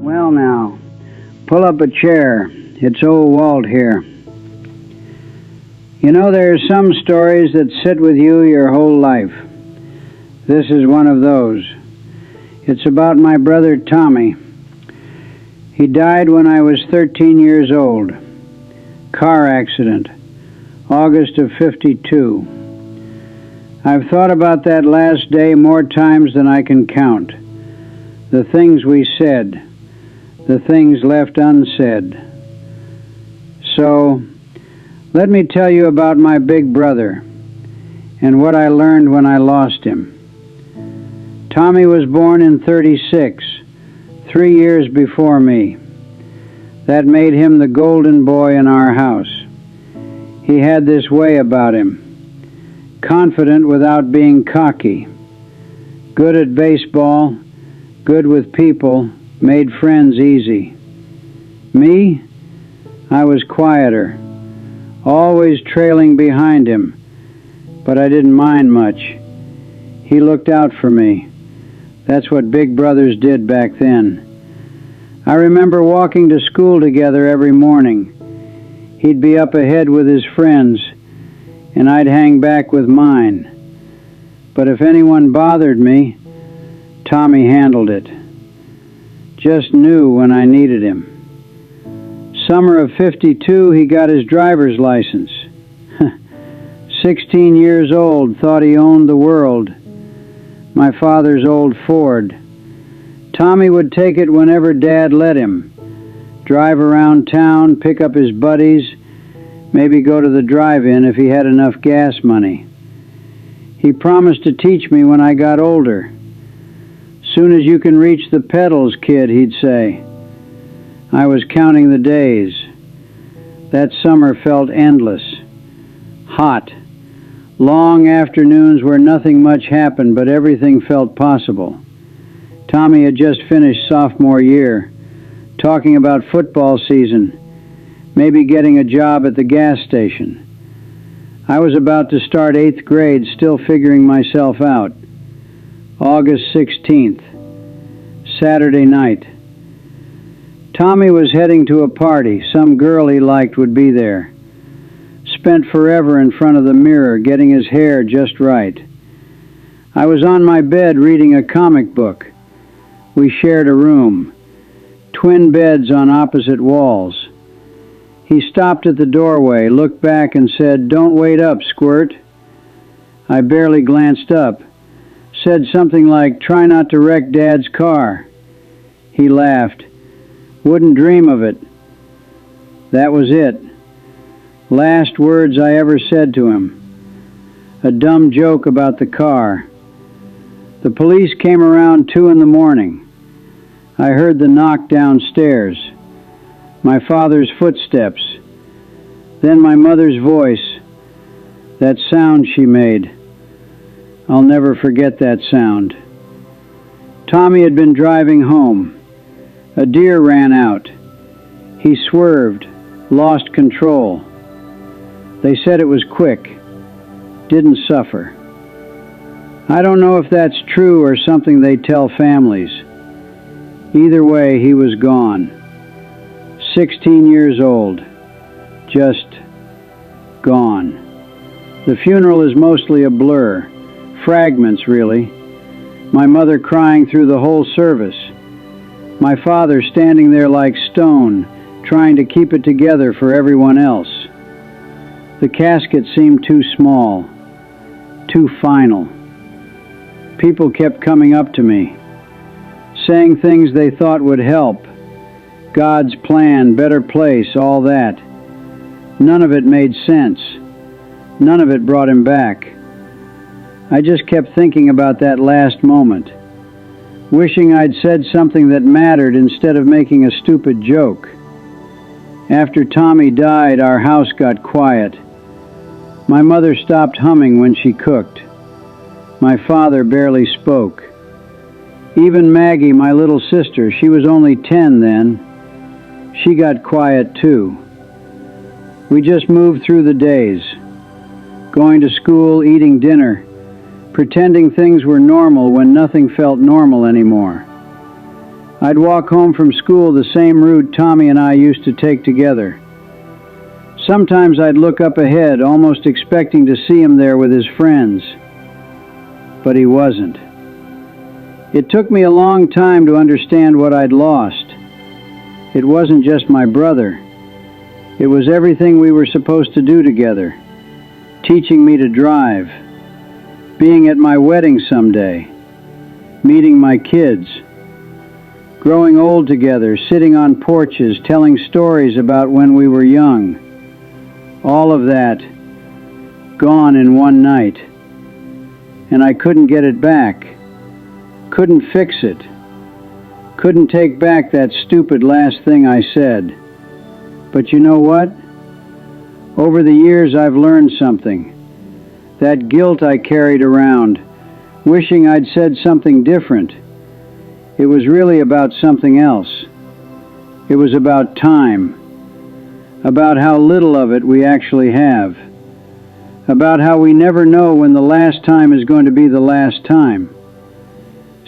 Well, now, pull up a chair. It's Old Walt here. You know, there are some stories that sit with you your whole life. This is one of those. It's about my brother Tommy. He died when I was 13 years old. Car accident, August of '52. I've thought about that last day more times than I can count. The things we said, the things left unsaid. So, let me tell you about my big brother and what I learned when I lost him. Tommy was born in '36, 3 years before me. That made him the golden boy in our house. He had this way about him, confident without being cocky, good at baseball, good with people, made friends easy. Me, I was quieter, always trailing behind him, but I didn't mind much. He looked out for me. That's what big brothers did back then. I remember walking to school together every morning. He'd be up ahead with his friends, and I'd hang back with mine. But if anyone bothered me, Tommy handled it. Just knew when I needed him. Summer of '52, he got his driver's license. 16 years old, thought he owned the world. My father's old Ford. Tommy would take it whenever Dad let him. Drive around town, pick up his buddies, maybe go to the drive-in if he had enough gas money. He promised to teach me when I got older. Soon as you can reach the pedals, kid, he'd say. I was counting the days. That summer felt endless. Hot. Long afternoons where nothing much happened, but everything felt possible. Tommy had just finished sophomore year, talking about football season, maybe getting a job at the gas station. I was about to start 8th grade, still figuring myself out. August 16th, Saturday night. Tommy was heading to a party. Some girl he liked would be there. Spent forever in front of the mirror, getting his hair just right. I was on my bed reading a comic book. We shared a room. Twin beds on opposite walls. He stopped at the doorway, looked back and said, "Don't wait up, squirt." I barely glanced up. Said something like, "Try not to wreck Dad's car." He laughed. "Wouldn't dream of it." That was it. Last words I ever said to him. A dumb joke about the car. The police came around 2 in the morning. I heard the knock downstairs. My father's footsteps. Then my mother's voice. That sound she made. I'll never forget that sound. Tommy had been driving home. A deer ran out. He swerved, lost control. They said it was quick. Didn't suffer. I don't know if that's true or something they tell families. Either way, he was gone. 16 years old. Just gone. The funeral is mostly a blur. Fragments, really. My mother crying through the whole service. My father standing there like stone, trying to keep it together for everyone else. The casket seemed too small, too final. People kept coming up to me, saying things they thought would help. God's plan, better place, all that. None of it made sense. None of it brought him back. I just kept thinking about that last moment, wishing I'd said something that mattered instead of making a stupid joke. After Tommy died, our house got quiet. My mother stopped humming when she cooked. My father barely spoke. Even Maggie, my little sister, she was only 10 then, she got quiet too. We just moved through the days, going to school, eating dinner, pretending things were normal when nothing felt normal anymore. I'd walk home from school the same route Tommy and I used to take together. Sometimes I'd look up ahead, almost expecting to see him there with his friends. But he wasn't. It took me a long time to understand what I'd lost. It wasn't just my brother. It was everything we were supposed to do together. Teaching me to drive. Being at my wedding someday. Meeting my kids. Growing old together, sitting on porches, telling stories about when we were young. All of that, gone in one night. And I couldn't get it back. Couldn't fix it. Couldn't take back that stupid last thing I said. But you know what? Over the years I've learned something. That guilt I carried around, wishing I'd said something different. It was really about something else. It was about time. About how little of it we actually have. About how we never know when the last time is going to be the last time.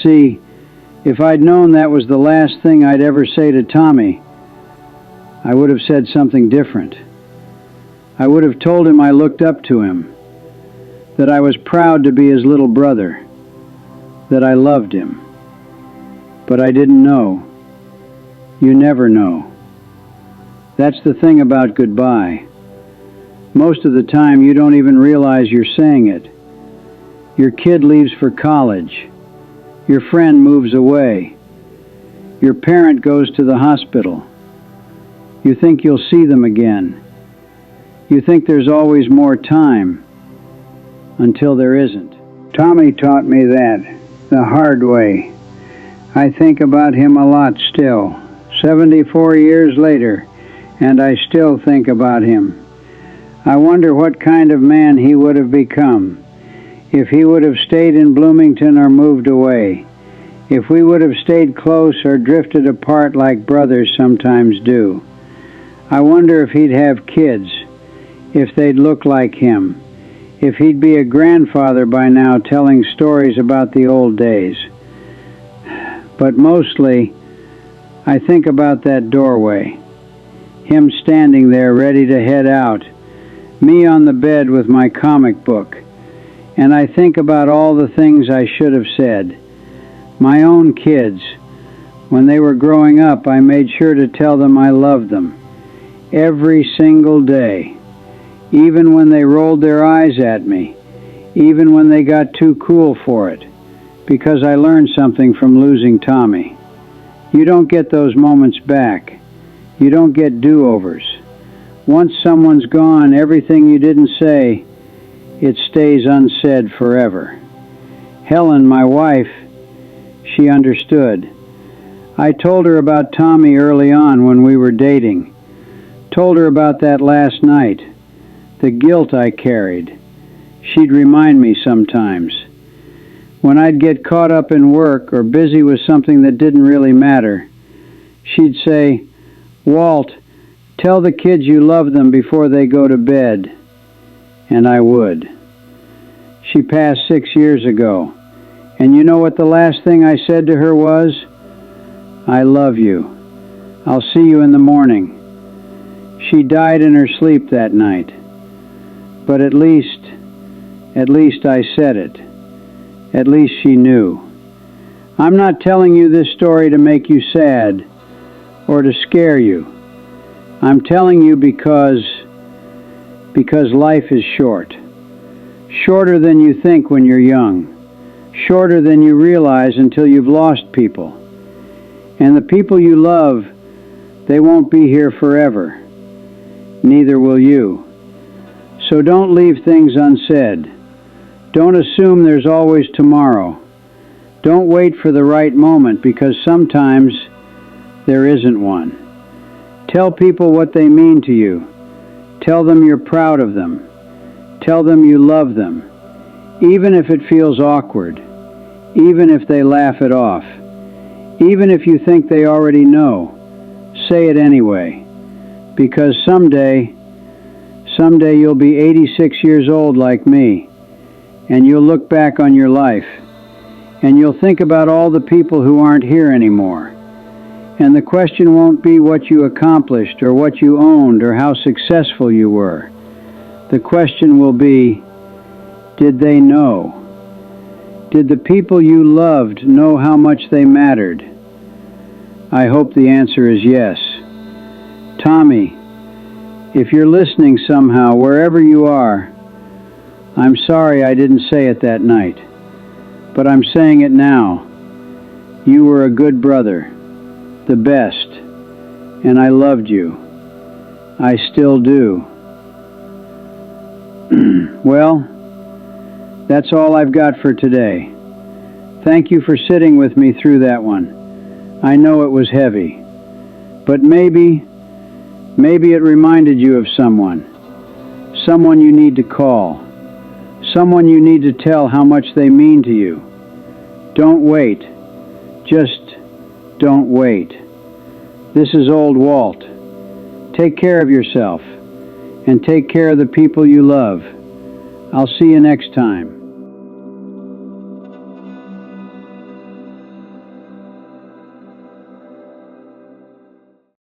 See, if I'd known that was the last thing I'd ever say to Tommy, I would have said something different. I would have told him I looked up to him, that I was proud to be his little brother, that I loved him. But I didn't know. You never know. That's the thing about goodbye. Most of the time you don't even realize you're saying it. Your kid leaves for college. Your friend moves away. Your parent goes to the hospital. You think you'll see them again. You think there's always more time, until there isn't. Tommy taught me that, the hard way. I think about him a lot still, 74 years later, and I still think about him. I wonder what kind of man he would have become if he would have stayed in Bloomington or moved away, if we would have stayed close or drifted apart like brothers sometimes do. I wonder if he'd have kids, if they'd look like him, if he'd be a grandfather by now telling stories about the old days. But mostly, I think about that doorway, him standing there ready to head out, me on the bed with my comic book, and I think about all the things I should have said. My own kids, when they were growing up, I made sure to tell them I loved them, every single day, even when they rolled their eyes at me, even when they got too cool for it, because I learned something from losing Tommy. You don't get those moments back. You don't get do-overs. Once someone's gone, everything you didn't say, it stays unsaid forever. Helen, my wife, she understood. I told her about Tommy early on when we were dating. Told her about that last night, the guilt I carried. She'd remind me sometimes. When I'd get caught up in work or busy with something that didn't really matter, she'd say, "Walt, tell the kids you love them before they go to bed." And I would. She passed 6 years ago. And you know what the last thing I said to her was? "I love you. I'll see you in the morning." She died in her sleep that night. But at least I said it. At least she knew. I'm not telling you this story to make you sad or to scare you. I'm telling you because life is short. Shorter than you think when you're young. Shorter than you realize until you've lost people. And the people you love, they won't be here forever. Neither will you. So don't leave things unsaid. Don't assume there's always tomorrow. Don't wait for the right moment, because sometimes there isn't one. Tell people what they mean to you. Tell them you're proud of them. Tell them you love them, even if it feels awkward, even if they laugh it off, even if you think they already know. Say it anyway, because someday you'll be 86 years old like me, and you'll look back on your life, and you'll think about all the people who aren't here anymore, And the question won't be what you accomplished or what you owned or how successful you were. The question will be, did they know? Did the people you loved know how much they mattered? I hope the answer is yes. Tommy, if you're listening somehow, wherever you are, I'm sorry I didn't say it that night, but I'm saying it now. You were a good brother, the best, and I loved you. I still do. Well, that's all I've got for today. Thank you for sitting with me through that one. I know it was heavy, but maybe it reminded you of someone you need to call, someone you need to tell how much they mean to you. Don't wait. Just don't wait. This is Old Walt. Take care of yourself and take care of the people you love. I'll see you next time.